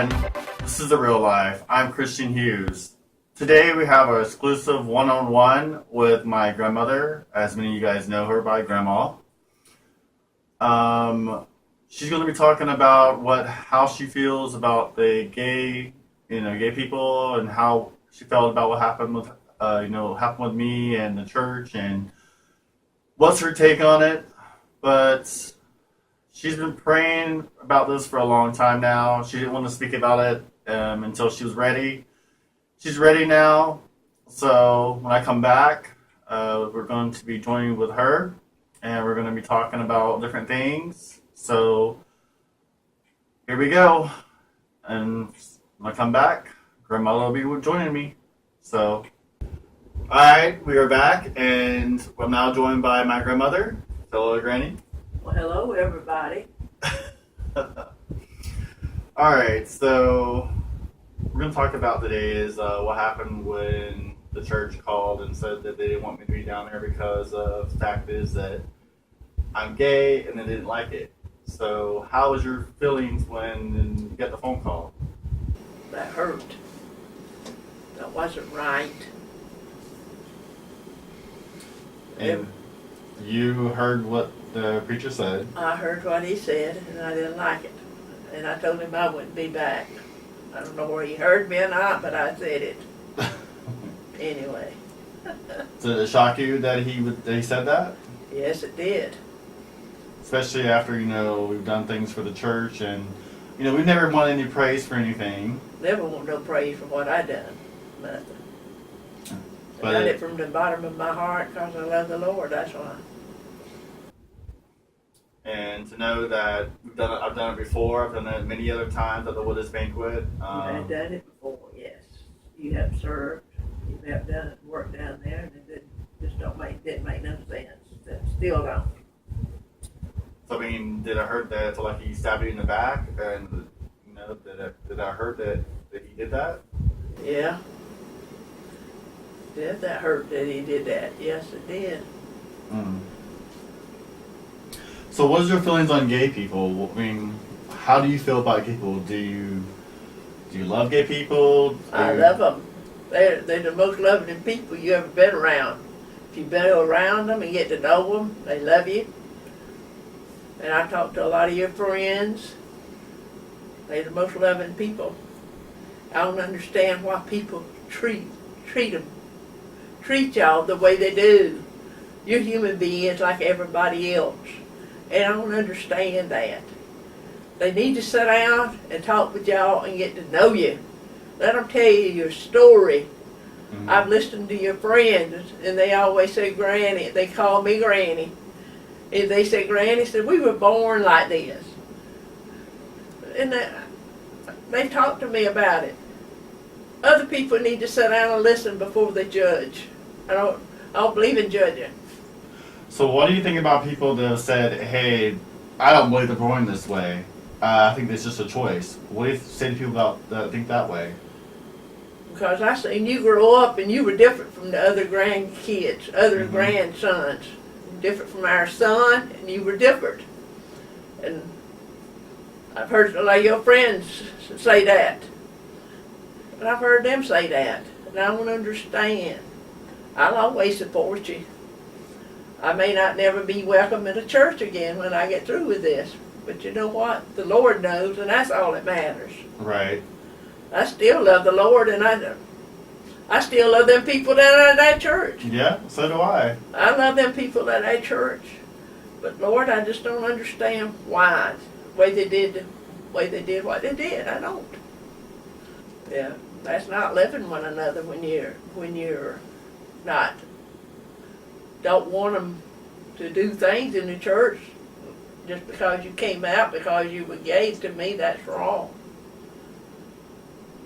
everyone. This is The Real Life. I'm Christian Hughes. Today we have an exclusive one-on-one with my grandmother, as many of you guys know her by Grandma. She's going to be talking about how she feels about the gay people, and how she felt about what happened with me and the church, and what's her take on it. But she's been praying about this for a long time now. She didn't want to speak about it until she was ready. She's ready now. So when I come back, we're going to be joining with her, and we're going to be talking about different things. So here we go. And when I come back, Grandma will be joining me. So, all right, we are back, and I'm now joined by my grandmother. Hello, Granny. Well, hello, everybody. All right, so we're going to talk about today is what happened when the church called and said that they didn't want me to be down there because the fact is that I'm gay, and they didn't like it. So how was your feelings when you got the phone call? That hurt. That wasn't right. And you heard what the preacher said. I heard what he said, and I didn't like it. And I told him I wouldn't be back. I don't know where he heard me or not, but I said it. Anyway. Did it shock you that he said that? Yes, it did. Especially after, we've done things for the church, and, we've never wanted any praise for anything. Never want no praise for what I done. Nothing. I done it from the bottom of my heart because I love the Lord, that's why. And to know that I've done it before, I've done it many other times at the Wooders Banquet. You have done it before, yes. You have served, you have done work down there, and it didn't make no sense. It still don't. So, did I hurt that, so like he stabbed you in the back, and, did I hurt that he did that? Yeah. Did that hurt that he did that? Yes, it did. So what's your feelings on gay people? How do you feel about gay people? Do you love gay people? I love them. They're the most loving people you ever been around. If you've been around them and get to know them, they love you. And I talked to a lot of your friends. They're the most loving people. I don't understand why people treat y'all the way they do. You're human beings like everybody else. And I don't understand that. They need to sit down and talk with y'all and get to know you. Let them tell you your story. Mm-hmm. I've listened to your friends, and they always say Granny. They call me Granny. And they say, Granny said, we were born like this. And they talk to me about it. Other people need to sit down and listen before they judge. I don't believe in judging. So what do you think about people that have said, hey, I don't believe they're born this way. I think it's just a choice. What do you say to people that think that way? Because I seen you grow up and you were different from the other grandkids, other grandsons. Different from our son, and you were different. And I've heard a lot of your friends say that. And I've heard them say that. And I don't understand. I'll always support you. I may not never be welcome in a church again when I get through with this. But you know what? The Lord knows, and that's all that matters. Right. I still love the Lord, and I still love them people that are at that church. Yeah, so do I. I love them people at that church. But Lord, I just don't understand why. The way they did what they did. I don't. Yeah. That's not loving one another when you're not don't want them to do things in the church just because you came out because you were gay. To me, that's wrong.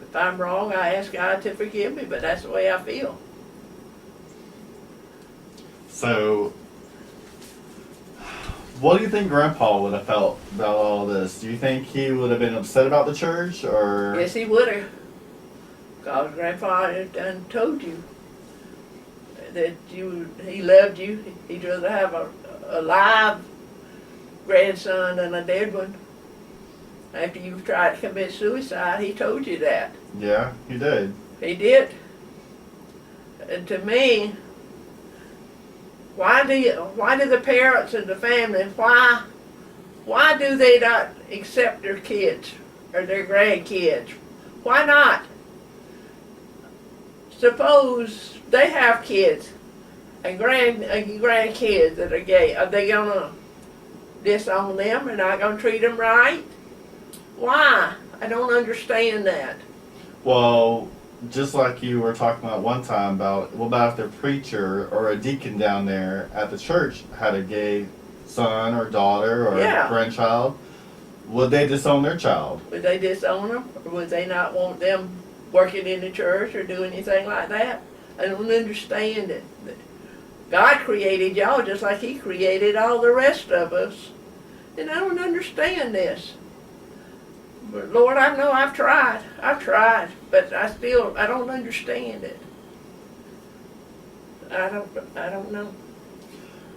If I'm wrong, I ask God to forgive me, but that's the way I feel. So, what do you think Grandpa would have felt about all this? Do you think he would have been upset about the church, or? Yes, he would have. Because Grandpa had done told you that he loved you. He'd rather have a live grandson than a dead one. After you tried to commit suicide, he told you that. Yeah, he did. He did. And to me, why do the parents and the family, why do they not accept their kids or their grandkids? Why not? Suppose they have kids and grandkids that are gay. Are they gonna disown them and not gonna treat them right? Why? I don't understand that. Well, just like you were talking about one time about what about if the preacher or a deacon down there at the church had a gay son or daughter or Yeah. grandchild, would they disown their child? Would they disown them, or would they not want them working in the church or doing anything like that? I don't understand it. God created y'all just like He created all the rest of us, and I don't understand this. But Lord, I know I've tried, but I don't understand it. I don't know.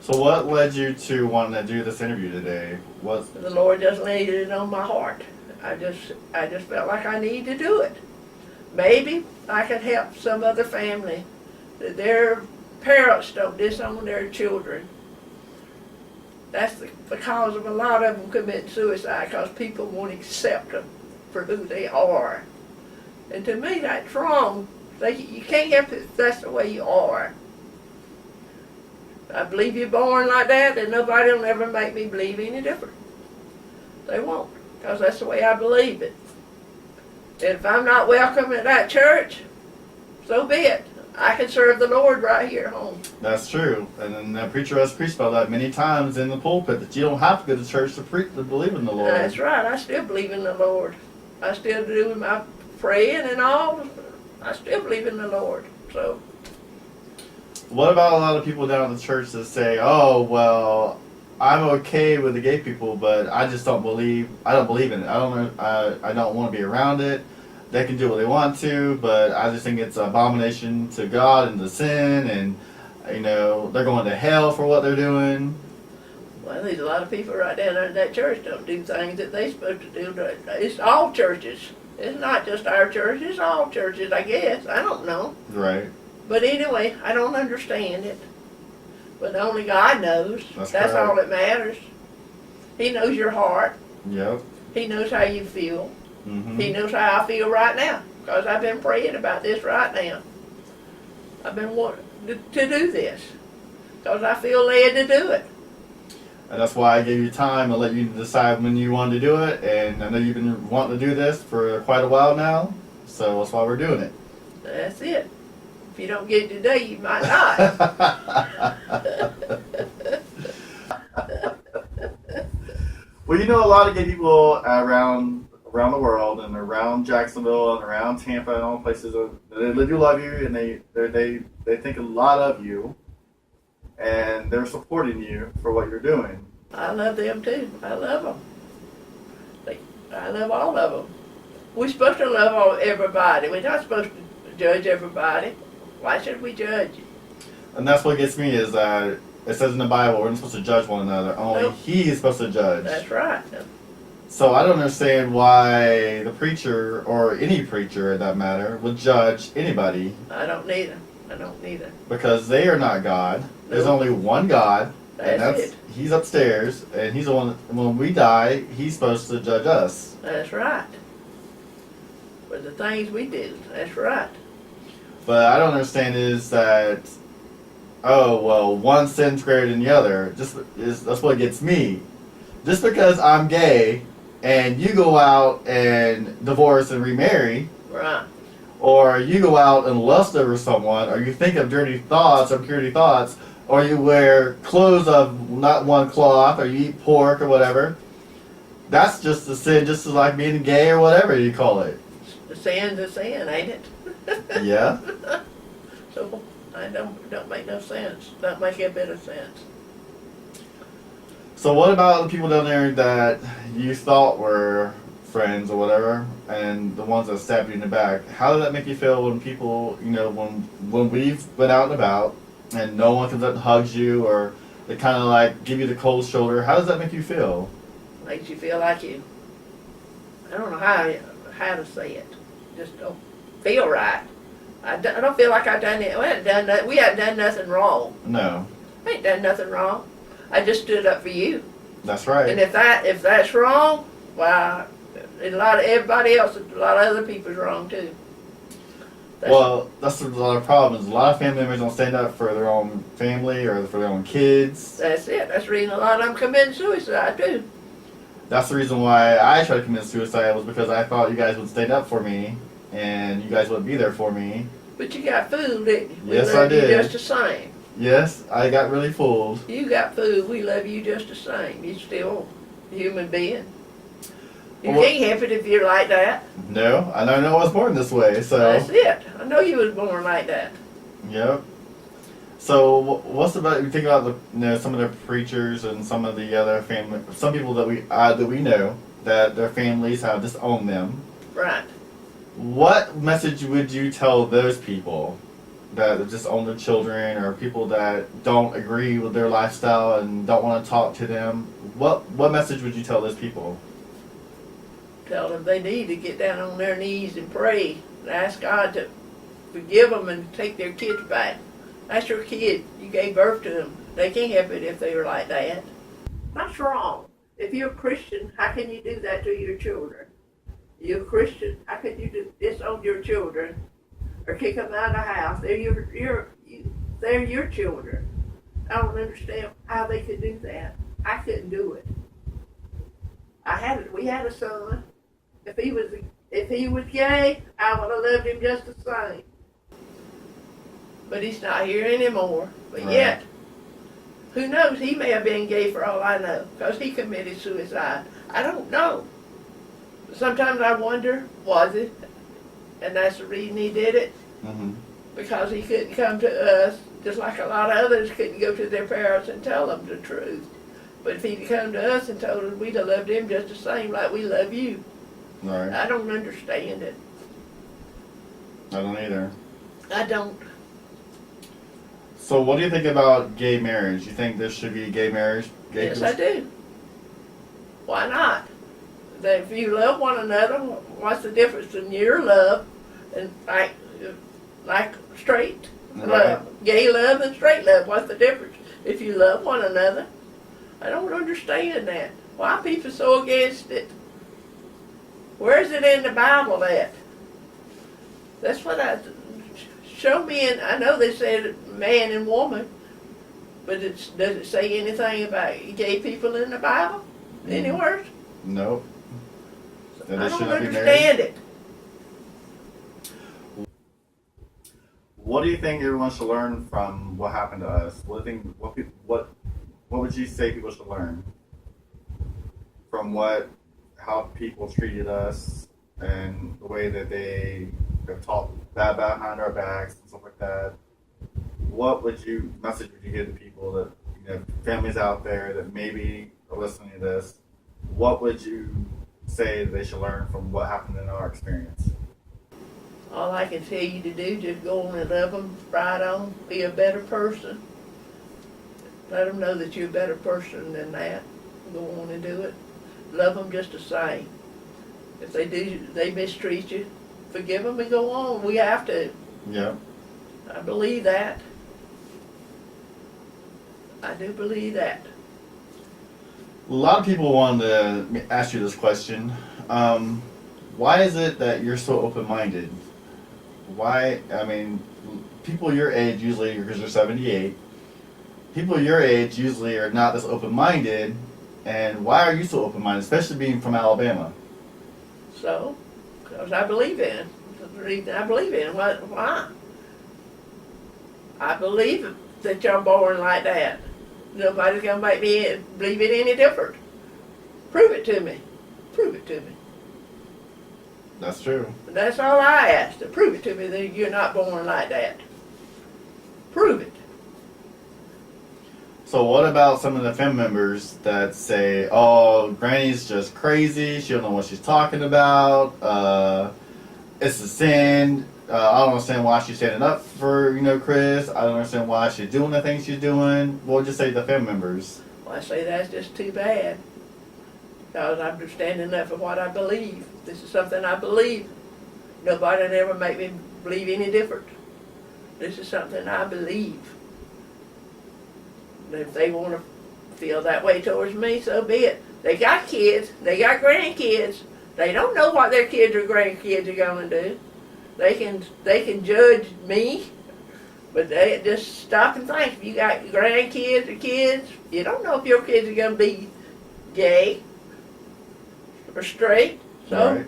So what led you to wanting to do this interview today? The Lord just laid it on my heart. I just felt like I need to do it. Maybe I could help some other family that their parents don't disown their children. That's the cause of a lot of them committing suicide, because people won't accept them for who they are. And to me, that's wrong. You can't help it if that's the way you are. I believe you're born like that, and nobody will ever make me believe any different. They won't, because that's the way I believe it. And if I'm not welcome at that church, so be it. I can serve the Lord right here at home. That's true. And then the preacher has preached about that many times in the pulpit, that you don't have to go to church to believe in the Lord. That's right. I still believe in the Lord. I still do my praying and all. I still believe in the Lord. So, what about a lot of people down at the church that say, "Oh, well, I'm okay with the gay people, but I just don't believe. I don't believe in it. I don't want to be around it. They can do what they want to, but I just think it's an abomination to God and to sin, and they're going to hell for what they're doing." well, there's a lot of people right down there in that church don't do things that they're supposed to do. It's all churches. It's not just our church. It's all churches, I guess. I don't know. Right. But anyway, I don't understand it. But only God knows. That's all that matters. He knows your heart. Yep. He knows how you feel. Mm-hmm. He knows how I feel right now, because I've been praying about this right now. I've been wanting to do this, because I feel led to do it. And that's why I gave you time and let you decide when you wanted to do it. And I know you've been wanting to do this for quite a while now, so that's why we're doing it. That's it. If you don't get it today, you might not. Well, a lot of gay people around the world and around Jacksonville and around Tampa and all places. They do love you, and they think a lot of you, and they're supporting you for what you're doing. I love them too. I love them. I love all of them. We're supposed to love everybody. We're not supposed to judge everybody. Why should we judge? And that's what gets me is that it says in the Bible we're not supposed to judge one another. Only Nope. He is supposed to judge. That's right. So I don't understand why the preacher, or any preacher in that matter, would judge anybody. I don't neither. Because they are not God. There's Nope. only one God. That's it. He's upstairs, and He's the one. When we die, He's supposed to judge us. That's right. For the things we do. That's right. But I don't understand is that, oh well, one sin's greater than the other. That's what gets me. Just because I'm gay, and you go out and divorce and remarry, Right. or you go out and lust over someone, or you think of dirty thoughts or purity thoughts, or you wear clothes of not one cloth, or you eat pork or whatever, that's just a sin, just as like being gay or whatever you call it. The sin's a sin, ain't it? Yeah. So I don't make no sense. Don't make a bit of sense. So what about the people down there that you thought were friends or whatever, and the ones that stabbed you in the back? How did that make you feel when people, when we've been out and about, and no one comes up and hugs you, or they kind of like give you the cold shoulder? How does that make you feel? Makes you feel like you I don't know how to say it. Just don't feel right. I don't feel like I done it. We hadn't done nothing wrong. No. I ain't done nothing wrong. I just stood up for you. That's right. And if that's wrong, well, a lot of everybody else, a lot of other people's wrong too. That's a lot of problems. A lot of family members don't stand up for their own family or for their own kids. That's it. That's the reason a lot of them committing suicide too. That's the reason why I tried to commit suicide, was because I thought you guys would stand up for me and you guys would be there for me. But you got fooled, didn't you? Yes, we love I did. You just the same. Yes, I got really fooled. You got fooled. We love you just the same. You're still a human being. You can't help it if you're like that. No, I know I was born this way, so. That's it. I know you was born like that. Yep. So what's about, you think about some of the preachers and some of the other family, some people that we know that their families have disowned them. Right. What message would you tell those people that disown their children, or people that don't agree with their lifestyle and don't want to talk to them? What message would you tell those people? Tell them they need to get down on their knees and pray and ask God to forgive them and take their kids back. That's your kid. You gave birth to them. They can't help it if they were like that. That's wrong. If you're a Christian, how can you do that to your children? You're a Christian. How can you disown your children or kick them out of the house? They're your children. I don't understand how they could do that. I couldn't do it. We had a son. If he was gay, I would have loved him just the same. But he's not here anymore. But right. Yet, who knows? He may have been gay for all I know, because he committed suicide. I don't know. Sometimes I wonder, was it? And that's the reason he did it. Mm-hmm. Because he couldn't come to us, just like a lot of others couldn't go to their parents and tell them the truth. But if he'd come to us and told us, we'd have loved him just the same like we love you. Right. I don't understand it. I don't either. I don't. So what do you think about gay marriage? You think there should be gay marriage? Yes, I do. Why not? If you love one another, what's the difference in your love and like straight love, gay love and straight love? What's the difference if you love one another? I don't understand that. Why are people so against it? Where's it in the Bible at? That's what show me. And I know they said man and woman, but does it say anything about gay people in the Bible anywhere? No. I don't understand it. What do you think everyone should learn from what happened to us? What would you say people should learn from how people treated us and the way that they have talked bad behind our backs and stuff like that? What message would you give to people that, families out there that maybe are listening to this? What would you say they should learn from what happened in our experience? All I can tell you to do, just go on and love them, right on, be a better person. Let them know that you're a better person than that. Go on and do it. Love them just the same. If they mistreat you, forgive them and go on. We have to. Yeah. I believe that. I do believe that. A lot of people wanted to ask you this question. Why is it that you're so open-minded? People your age usually, because you're 78, people your age usually are not this open-minded, and why are you so open-minded, especially being from Alabama? So, because I believe in it. That's the reason I believe in it. Why? I believe that you're born like that. Nobody's going to make me believe it any different. Prove it to me. Prove it to me. That's true. And that's all I ask, to prove it to me that you're not born like that. Prove it. So what about some of the family members that say, oh, Granny's just crazy, she don't know what she's talking about, it's a sin, I don't understand why she's standing up for, Chris, I don't understand why she's doing the things she's doing? What would you say to the family members? Well, I say that's just too bad, because I'm just standing up for what I believe. This is something I believe. Nobody will ever make me believe any different. This is something I believe. And if they want to feel that way towards me, so be it. They got kids, they got grandkids. They don't know what their kids or grandkids are going to do. They can judge me, but they just stop and think. If you got grandkids or kids, you don't know if your kids are going to be gay or straight. So Right.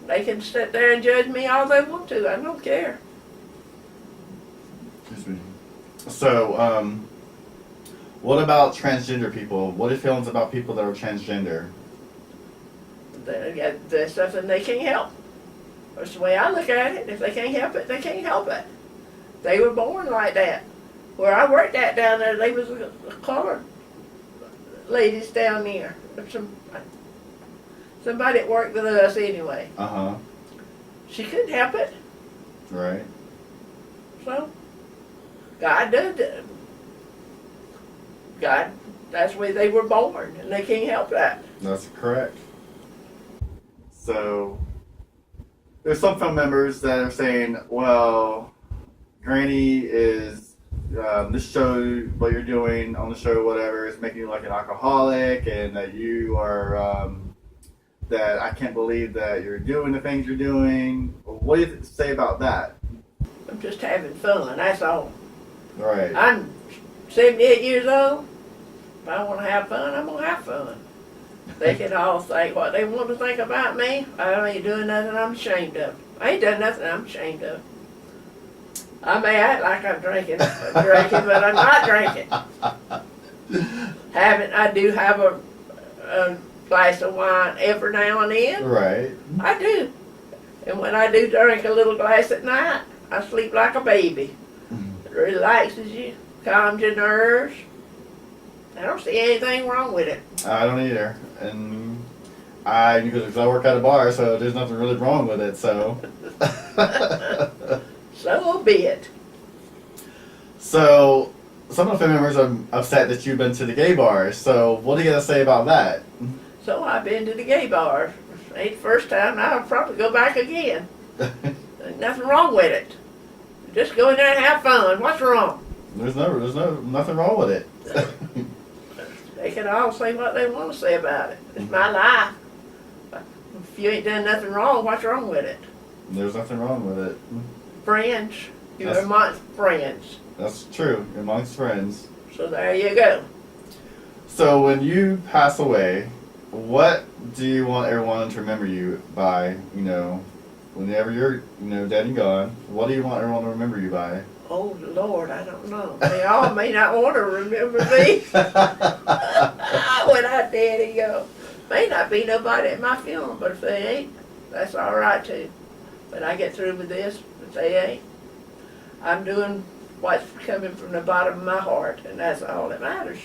they can sit there and judge me all they want to. I don't care. Excuse me. So, what about transgender people? What are your feelings about people that are transgender? That's something they can't help. That's the way I look at it. If they can't help it, they can't help it. They were born like that. Where I worked at down there, they was a colored ladies down there. Somebody that worked with us anyway. Uh-huh. She couldn't help it. Right. So, God did it. God, that's the way they were born, and they can't help that. That's correct. So, there's some family members that are saying, well, Granny is, this show, what you're doing on the show, whatever, is making you like an alcoholic, and that you are, that I can't believe that you're doing the things you're doing. What do you say about that? I'm just having fun, that's all. Right. I'm 78 years old. If I want to have fun, I'm going to have fun. They can all think what they want to think about me. I ain't doing nothing I'm ashamed of. I ain't done nothing I'm ashamed of. I may act like I'm drinking, but I'm not drinking. I do have a glass of wine every now and then. Right. I do. And when I do drink a little glass at night, I sleep like a baby. It relaxes you, calms your nerves. I don't see anything wrong with it. I don't either. And because I work at a bar, so there's nothing really wrong with it, so. So be it. So, some of the family members are upset that you've been to the gay bars, so what do you got to say about that? So I've been to the gay bars. Ain't the first time. I'll probably go back again. Ain't nothing wrong with it. Just go in there and have fun. What's wrong? There's nothing wrong with it. They can all say what they want to say about it. It's my life. If you ain't done nothing wrong, what's wrong with it? There's nothing wrong with it. Friends. You're That's- amongst friends. That's true, amongst friends. So there you go. So when you pass away, what do you want everyone to remember you by, whenever you're, dead and gone? What do you want everyone to remember you by? Oh, Lord, I don't know. They all may not want to remember me. When I dead and go. May not be nobody at my funeral, but if they ain't, that's all right too. When I get through with this, if they ain't, I'm doing what's coming from the bottom of my heart, and that's all that matters.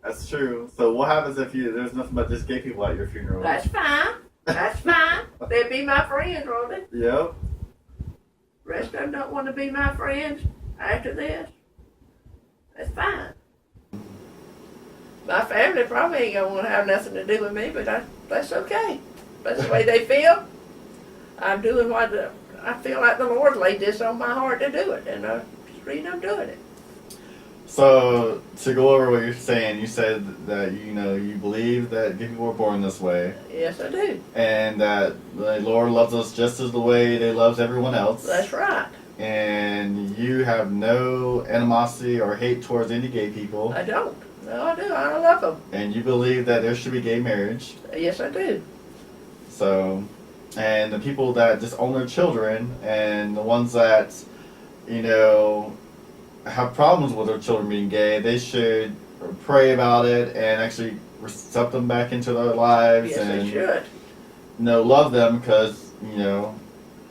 That's true. So what happens if there's nothing but just gay people at your funeral? That's fine. That's fine. They'll be my friends, won't they? Yep. Rest of them don't want to be my friends after this. That's fine. My family probably ain't gonna want to have nothing to do with me, but that's okay. That's the way they feel. I'm doing what I feel like the Lord laid this on my heart to do it, and the reason I'm doing it. So to go over what you're saying, you said that you believe that gay people were born this way, Yes, I do. and that the Lord loves us just as the way they loves everyone else. That's right. And you have no animosity or hate towards any gay people. I don't. No, I do. I love them. And you believe that there should be gay marriage. Yes, I do. So, and the people that disown their children, and the ones that, have problems with their children being gay, they should pray about it and actually accept them back into their lives. Yes, and they should. love them because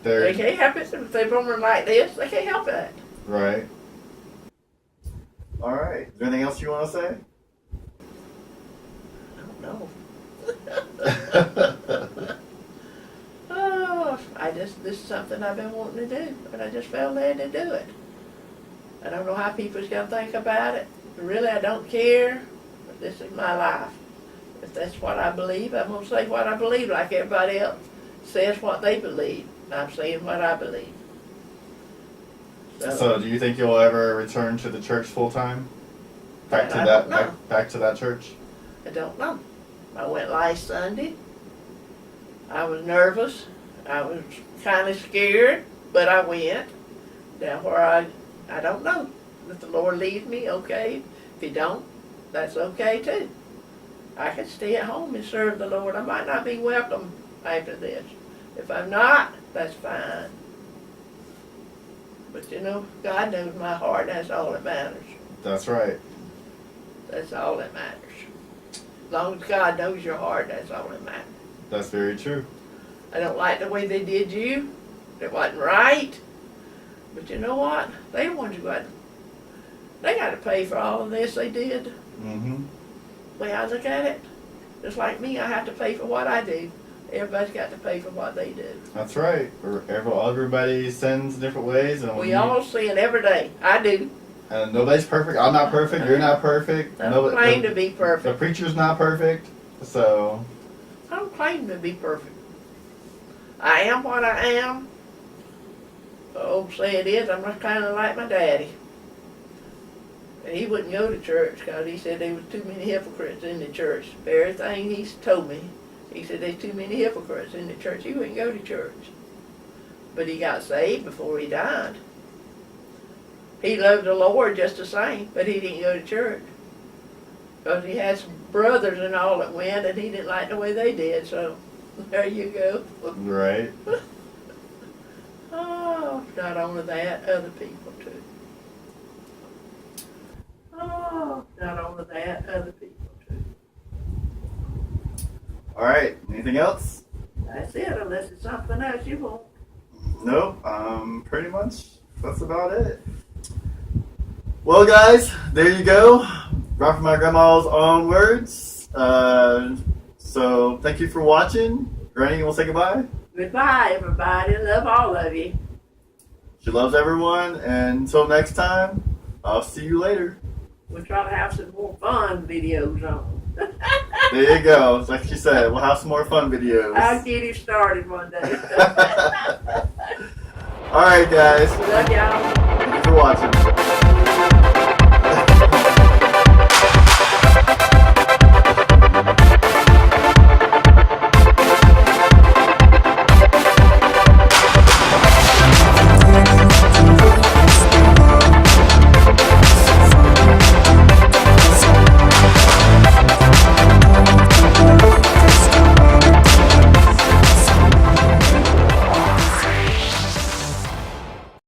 they're They can't help it if they're born like this. They can't help it. right. All right. Is there anything else you want to say? I don't know. Oh, this is something I've been wanting to do, but I just felt led to do it. I don't know how people's gonna think about it. Really, I don't care. But this is my life. If that's what I believe, I'm gonna say what I believe like everybody else says what they believe. I'm saying what I believe. So, do you think you'll ever return to the church full time? Back to I that, don't know. back to that church. I don't know. I went last Sunday. I was nervous. I was kind of scared, but I went. Now where I don't know. If the Lord leads me, okay. If He don't, that's okay too. I can stay at home and serve the Lord. I might not be welcome after this. If I'm not, that's fine. But you know, God knows my heart. That's all that matters. That's right. That's all that matters. As long as God knows your heart, that's all that matters. That's very true. I don't like the way they did you. It wasn't right. But you know what? They the ones who they got to pay for all of this they did. Mm-hmm. The way I look at it, just like me, I have to pay for what I do. Everybody's got to pay for what they do. That's right. Everybody sins different ways, and We all sin every day. I do. and nobody's perfect. I'm not perfect. You're not perfect. I don't claim to be The perfect. preacher's not perfect. So I don't claim to be perfect. I am what I am. The old saying is, I'm kind of like my daddy. And he wouldn't go to church because he said there was too many hypocrites in the church. Everything he's told me, he said there's too many hypocrites in the church. He wouldn't go to church. But he got saved before he died. He loved the Lord just the same, but he didn't go to church. Because he had some brothers and all that went, and he didn't like the way they did, so there you go. right. Oh, not only that, other people too. Oh, not only that, other people too. All right. Anything else? That's it, unless it's something else you want. Nope. Pretty much. That's about it. Well, guys, there you go. Right from my grandma's own words. So thank you for watching. Granny, you want to say goodbye? Goodbye, everybody. Love all of you. She loves everyone. And until next time, I'll see you later. We'll try to have some more fun videos on. There you go. Like she said, we'll have some more fun videos. I'll get you started one day. All right, guys. Love y'all. Thank you for watching.